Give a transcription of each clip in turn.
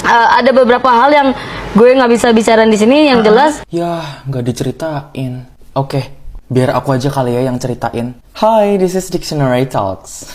ada beberapa hal yang gue nggak bisa bicara di sini yang jelas. Ya, nggak diceritain. Oke, biar aku aja kali ya yang ceritain. Hi, this is Dictionary Talks.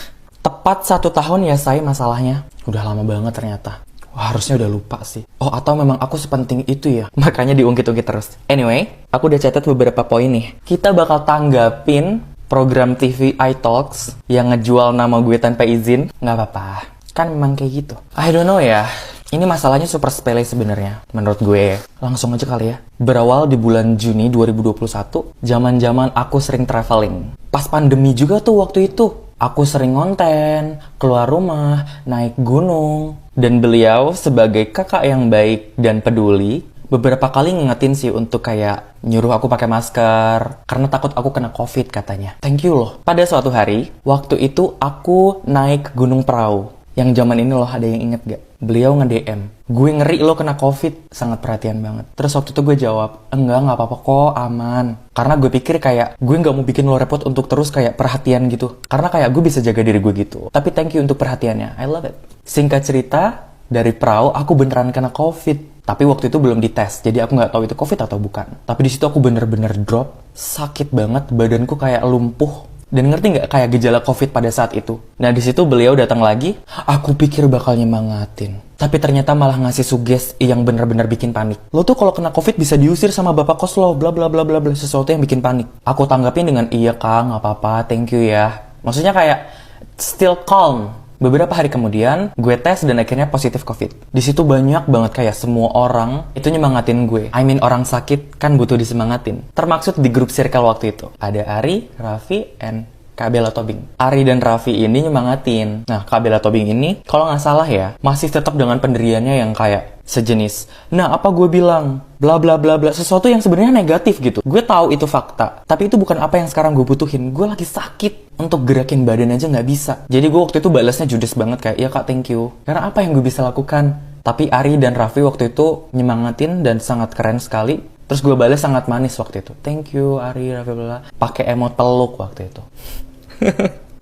Tepat 1 tahun ya say masalahnya. Udah lama banget ternyata. Wah, harusnya udah lupa sih. Oh, atau memang aku sepenting itu ya? Makanya diungkit-ungkit terus. Anyway, aku udah catat beberapa poin nih. Kita bakal tanggapin program TV iTalks yang ngejual nama gue tanpa izin. Nggak apa-apa. Kan memang kayak gitu. I don't know ya. Ini masalahnya super sepele sebenarnya, menurut gue. Langsung aja kali ya. Berawal di bulan Juni 2021, zaman-zaman aku sering traveling. Pas pandemi juga tuh waktu itu. Aku sering ngonten, keluar rumah, naik gunung. Dan beliau sebagai kakak yang baik dan peduli, beberapa kali ngingetin sih untuk kayak nyuruh aku pakai masker karena takut aku kena COVID katanya. Thank you loh. Pada suatu hari, waktu itu aku naik Gunung Prau. Yang zaman ini loh, ada yang inget gak? Beliau nge-DM, gue ngeri lo kena COVID, sangat perhatian banget. Terus waktu itu gue jawab, enggak, gak apa-apa kok, aman. Karena gue pikir kayak, gue gak mau bikin lo repot untuk terus kayak perhatian gitu. Karena kayak gue bisa jaga diri gue gitu. Tapi thank you untuk perhatiannya, I love it. Singkat cerita, dari Prau aku beneran kena COVID. Tapi waktu itu belum dites, jadi aku gak tahu itu COVID atau bukan. Tapi di situ aku bener-bener drop, sakit banget, badanku kayak lumpuh. Dan ngerti nggak kayak gejala COVID pada saat itu? Nah di situ beliau datang lagi, aku pikir bakal nyemangatin. Tapi ternyata malah ngasih suges yang bener-bener bikin panik. Lo tuh kalau kena COVID bisa diusir sama bapak kos lo, bla bla bla bla bla, sesuatu yang bikin panik. Aku tanggapin dengan iya kang, nggak apa-apa, thank you ya. Maksudnya kayak still calm. Beberapa hari kemudian, gue tes dan akhirnya positif COVID. Di situ banyak banget kayak semua orang itu nyemangatin gue. I mean orang sakit kan butuh disemangatin. Termaksud di grup circle waktu itu. Ada Ari, Raffi, and Kak Bella Tobing. Ari dan Raffi ini nyemangatin. Nah, Kak Bella Tobing ini, kalau nggak salah ya, masih tetap dengan pendiriannya yang kayak sejenis. Nah, apa gue bilang? Bla bla bla bla. Sesuatu yang sebenarnya negatif gitu. Gue tahu itu fakta. Tapi itu bukan apa yang sekarang gue butuhin. Gue lagi sakit. Untuk gerakin badan aja nggak bisa. Jadi gue waktu itu balasnya judes banget kayak, ya kak thank you. Karena apa yang gue bisa lakukan? Tapi Ari dan Raffi waktu itu nyemangatin dan sangat keren sekali. Terus gue balas sangat manis waktu itu. Thank you Ari, Raffi, bla. Pakai emot peluk waktu itu.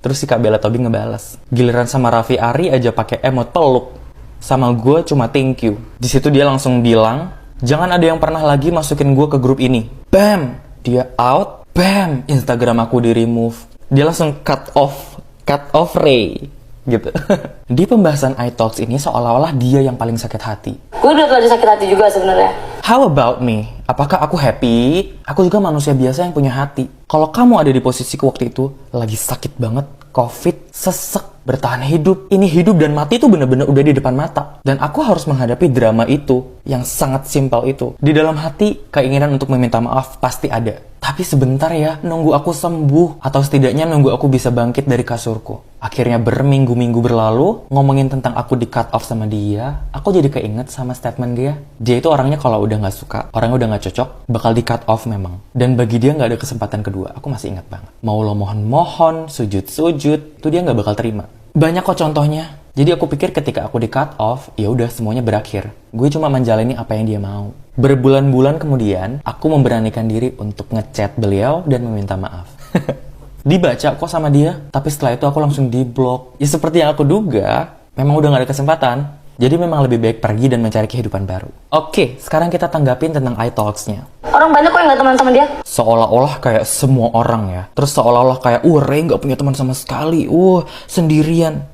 Terus si Kak Bella Tobing ngebales. Giliran sama Raffi Ari aja pakai emot peluk. Sama gue cuma thank you. Di situ dia langsung bilang, jangan ada yang pernah lagi masukin gue ke grup ini. Bam! Dia out. Bam! Instagram aku di remove. Dia langsung cut off Ray gitu. Di pembahasan iTalks ini seolah-olah dia yang paling sakit hati. Gue udah terlalu sakit hati juga sebenarnya. How about me? Apakah aku happy? Aku juga manusia biasa yang punya hati. Kalau kamu ada di posisiku waktu itu, lagi sakit banget, COVID, sesek, bertahan hidup. Ini hidup dan mati itu bener-bener udah di depan mata. Dan aku harus menghadapi drama itu yang sangat simpel itu. Di dalam hati, keinginan untuk meminta maaf pasti ada. Tapi sebentar ya, nunggu aku sembuh. Atau setidaknya nunggu aku bisa bangkit dari kasurku. Akhirnya berminggu-minggu berlalu, ngomongin tentang aku di cut off sama dia, aku jadi keinget sama statement dia. Dia itu orangnya kalau udah gak suka, orangnya udah gak cocok, bakal di cut off memang. Dan bagi dia gak ada kesempatan kedua, aku masih ingat banget. Mau lo mohon-mohon, sujud-sujud, itu dia gak bakal terima. Banyak kok contohnya. Jadi aku pikir ketika aku di cut off, ya udah semuanya berakhir. Gue cuma menjalani apa yang dia mau. Berbulan-bulan kemudian, aku memberanikan diri untuk ngechat beliau dan meminta maaf. Dibaca kok sama dia, tapi setelah itu aku langsung di-block. Ya seperti yang aku duga, memang udah gak ada kesempatan. Jadi memang lebih baik pergi dan mencari kehidupan baru. Oke, sekarang kita tanggapin tentang iTalks-nya. Orang banyak kok yang gak teman sama dia. Seolah-olah kayak semua orang ya. Terus seolah-olah kayak, Ray gak punya teman sama sekali. Sendirian.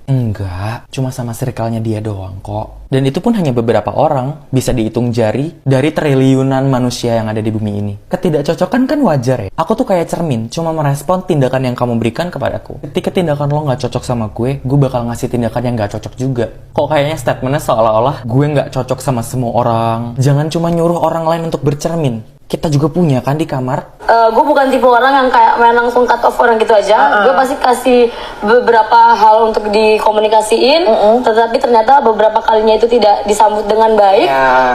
Enggak, cuma sama circle-nya dia doang kok. Dan itu pun hanya beberapa orang, bisa dihitung jari dari triliunan manusia yang ada di bumi ini. Ketidakcocokan kan wajar ya. Aku tuh kayak cermin, cuma merespon tindakan yang kamu berikan kepadaku. Ketika tindakan lo gak cocok sama gue bakal ngasih tindakan yang gak cocok juga. Kok kayaknya statementnya seolah-olah gue gak cocok sama semua orang. Jangan cuma nyuruh orang lain untuk bercermin. Kita juga punya kan di kamar. Gue bukan tipe orang yang kayak main langsung cut off orang gitu aja. Gue pasti kasih beberapa hal untuk dikomunikasiin. Tetapi ternyata beberapa kalinya itu tidak disambut dengan baik.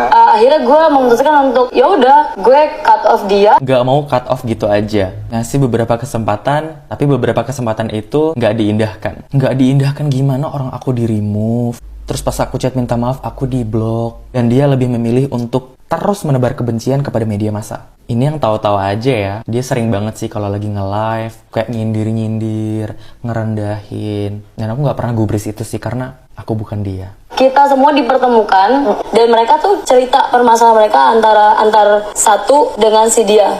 Akhirnya gue memutuskan untuk ya udah gue cut off dia. Gak mau cut off gitu aja. Ngasih beberapa kesempatan, tapi beberapa kesempatan itu gak diindahkan. Gak diindahkan gimana orang aku di remove. Terus pas aku chat minta maaf, aku di block. Dan dia lebih memilih untuk terus menebar kebencian kepada media massa. Ini yang tahu-tahu aja ya. Dia sering banget sih kalau lagi nge-live, kayak nyindir-nyindir, ngerendahin. Dan aku gak pernah gubris itu sih, karena Aku bukan dia. Kita semua dipertemukan dan mereka tuh cerita permasalahan mereka antar satu dengan si dia.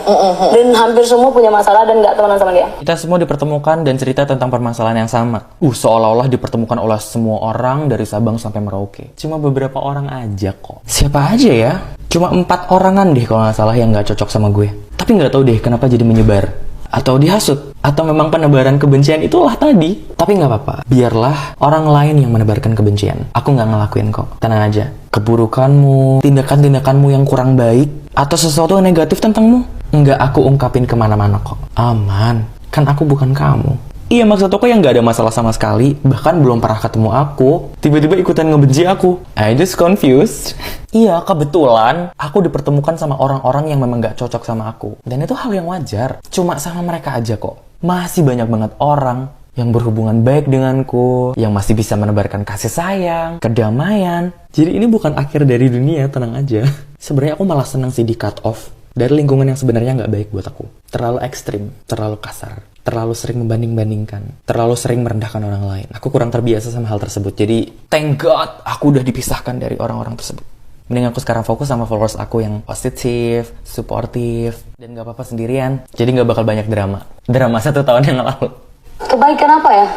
Dan hampir semua punya masalah dan nggak temenan sama dia. Kita semua dipertemukan dan cerita tentang permasalahan yang sama. Seolah-olah dipertemukan oleh semua orang dari Sabang sampai Merauke. Cuma beberapa orang aja kok. Siapa aja ya? Cuma 4 orangan deh kalau nggak salah yang nggak cocok sama gue. Tapi nggak tahu deh kenapa jadi menyebar. Atau dihasut. Atau memang penebaran kebencian itulah tadi. Tapi nggak apa-apa. Biarlah orang lain yang menebarkan kebencian. Aku nggak ngelakuin kok. Tenang aja. Keburukanmu, tindakan-tindakanmu yang kurang baik, atau sesuatu yang negatif tentangmu, nggak aku ungkapin kemana-mana kok. Aman. Kan aku bukan kamu. Iya, maksud aku yang nggak ada masalah sama sekali. Bahkan belum pernah ketemu aku. Tiba-tiba ikutan ngebenci aku. I just confused. Iya, kebetulan aku dipertemukan sama orang-orang yang memang nggak cocok sama aku. Dan itu hal yang wajar. Cuma sama mereka aja kok. Masih banyak banget orang yang berhubungan baik denganku, yang masih bisa menebarkan kasih sayang, kedamaian. Jadi ini bukan akhir dari dunia, tenang aja. Sebenarnya aku malah senang sih di cut off dari lingkungan yang sebenarnya nggak baik buat aku. Terlalu ekstrim, terlalu kasar, terlalu sering membanding-bandingkan, terlalu sering merendahkan orang lain. Aku kurang terbiasa sama hal tersebut. Jadi, thank God, aku udah dipisahkan dari orang-orang tersebut. Mending aku sekarang fokus sama followers aku yang positif, suportif, dan gak apa-apa sendirian. Jadi gak bakal banyak drama. Drama 1 tahun yang lalu. Kebaikan apa ya?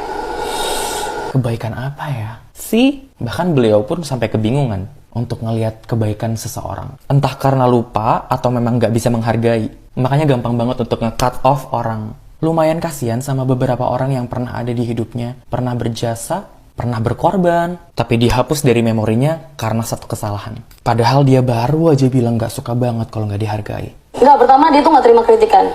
Kebaikan apa ya? Bahkan beliau pun sampai kebingungan untuk ngelihat kebaikan seseorang. Entah karena lupa atau memang gak bisa menghargai. Makanya gampang banget untuk nge-cut off orang. Lumayan kasihan sama beberapa orang yang pernah ada di hidupnya, pernah berjasa, pernah berkorban, tapi dihapus dari memorinya karena satu kesalahan. Padahal dia baru aja bilang gak suka banget kalau gak dihargai. Enggak, pertama dia tuh gak terima kritikan.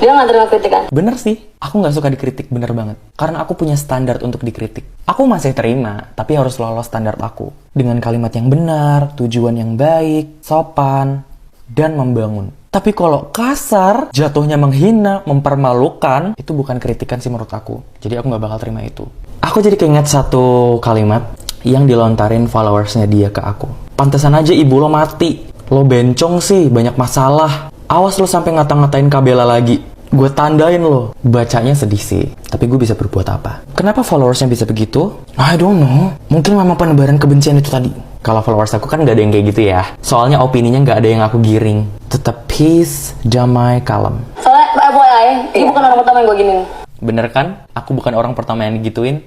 Dia gak terima kritikan. Bener sih, aku gak suka dikritik, bener banget. Karena aku punya standar untuk dikritik. Aku masih terima, tapi harus lolos standar aku. Dengan kalimat yang benar, tujuan yang baik, sopan, dan membangun. Tapi kalau kasar, jatuhnya menghina, mempermalukan, itu bukan kritikan sih menurut aku. Jadi aku gak bakal terima itu. Aku jadi keinget satu kalimat yang dilontarin followersnya dia ke aku. Pantesan aja ibu lo mati. Lo bencong sih, banyak masalah. Awas lo sampai ngata-ngatain Kabela lagi. Gue tandain lo. Bacanya sedih sih, tapi gue bisa berbuat apa? Kenapa followersnya bisa begitu? I don't know. Mungkin memang penebaran kebencian itu tadi. Kalau followers aku kan gak ada yang kayak gitu ya. Soalnya opininya gak ada yang aku giring. Tetap peace, damai, kalem. Soalnya FYI, ini bukan orang pertama yang gue giniin. Bener kan? Aku bukan orang pertama yang digituin.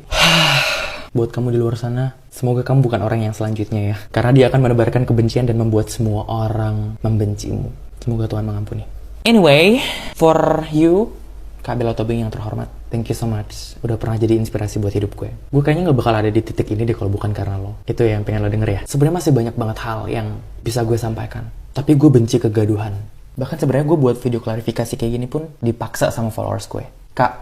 Buat kamu di luar sana, semoga kamu bukan orang yang selanjutnya ya. Karena dia akan menebarkan kebencian dan membuat semua orang membencimu. Semoga Tuhan mengampuni. Anyway, for you, Kabela Tobing yang terhormat, thank you so much. Udah pernah jadi inspirasi buat hidup gue. Gue kayaknya gak bakal ada di titik ini deh kalau bukan karena lo. Itu yang pengen lo denger ya. Sebenarnya masih banyak banget hal yang bisa gue sampaikan. Tapi gue benci kegaduhan. Bahkan sebenarnya gue buat video klarifikasi kayak gini pun dipaksa sama followers gue. Kak,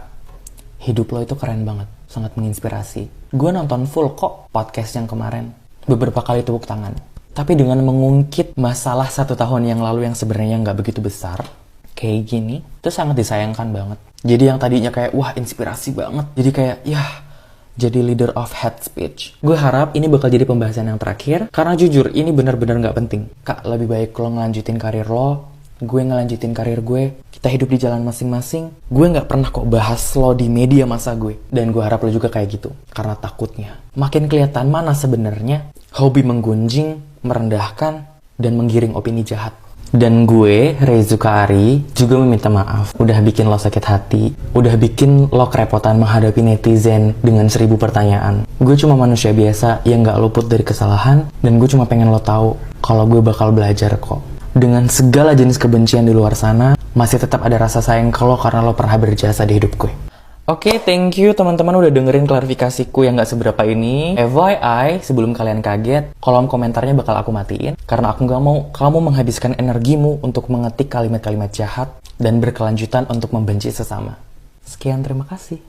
hidup lo itu keren banget. Sangat menginspirasi. Gue nonton full kok podcast yang kemarin. Beberapa kali tepuk tangan. Tapi dengan mengungkit masalah 1 tahun yang lalu yang sebenarnya nggak begitu besar, kayak gini, itu sangat disayangkan banget. Jadi yang tadinya kayak, wah inspirasi banget. Jadi kayak, jadi leader of hate speech. Gue harap ini bakal jadi pembahasan yang terakhir. Karena jujur, ini benar-benar nggak penting. Kak, lebih baik lo ngelanjutin karir lo. Gue ngelanjutin karir gue. Kita hidup di jalan masing-masing. Gue nggak pernah kok bahas lo di media masa gue. Dan gue harap lo juga kayak gitu. Karena takutnya makin kelihatan mana sebenarnya hobi menggunjing, merendahkan, dan menggiring opini jahat. Dan gue, Rezuka Ari, juga meminta maaf. Udah bikin lo sakit hati. Udah bikin lo kerepotan menghadapi netizen dengan 1000 pertanyaan. Gue cuma manusia biasa yang gak luput dari kesalahan. Dan gue cuma pengen lo tahu kalau gue bakal belajar kok. Dengan segala jenis kebencian di luar sana, masih tetap ada rasa sayang ke lo karena lo pernah berjasa di hidup gue. Oke, thank you teman-teman udah dengerin klarifikasiku yang gak seberapa ini. FYI, sebelum kalian kaget, kolom komentarnya bakal aku matiin. Karena aku gak mau kamu menghabiskan energimu untuk mengetik kalimat-kalimat jahat dan berkelanjutan untuk membenci sesama. Sekian, terima kasih.